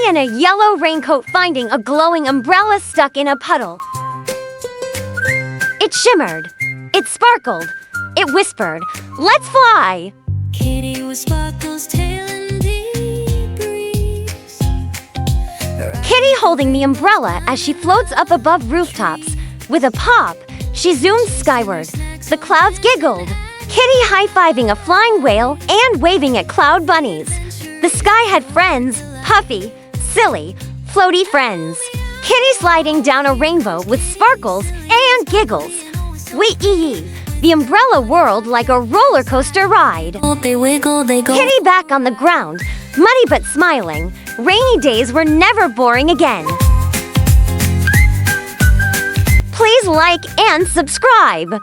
Kitty in a yellow raincoat finding a glowing umbrella stuck in a puddle. It shimmered. It sparkled. It whispered, "Let's fly!" Kitty with sparkles, tail and deep breeze. Kitty holding the umbrella as she floats up above rooftops. With a pop, she zoomed skyward. The clouds giggled. Kitty high-fiving a flying whale and waving at cloud bunnies. The sky had friends, puffy, silly, floaty friends. Kitty sliding down a rainbow with sparkles and giggles. Wee-ee, the umbrella whirled like a roller coaster ride. They wiggle, they go. Kitty back on the ground, muddy but smiling. Rainy days were never boring again. Please like and subscribe.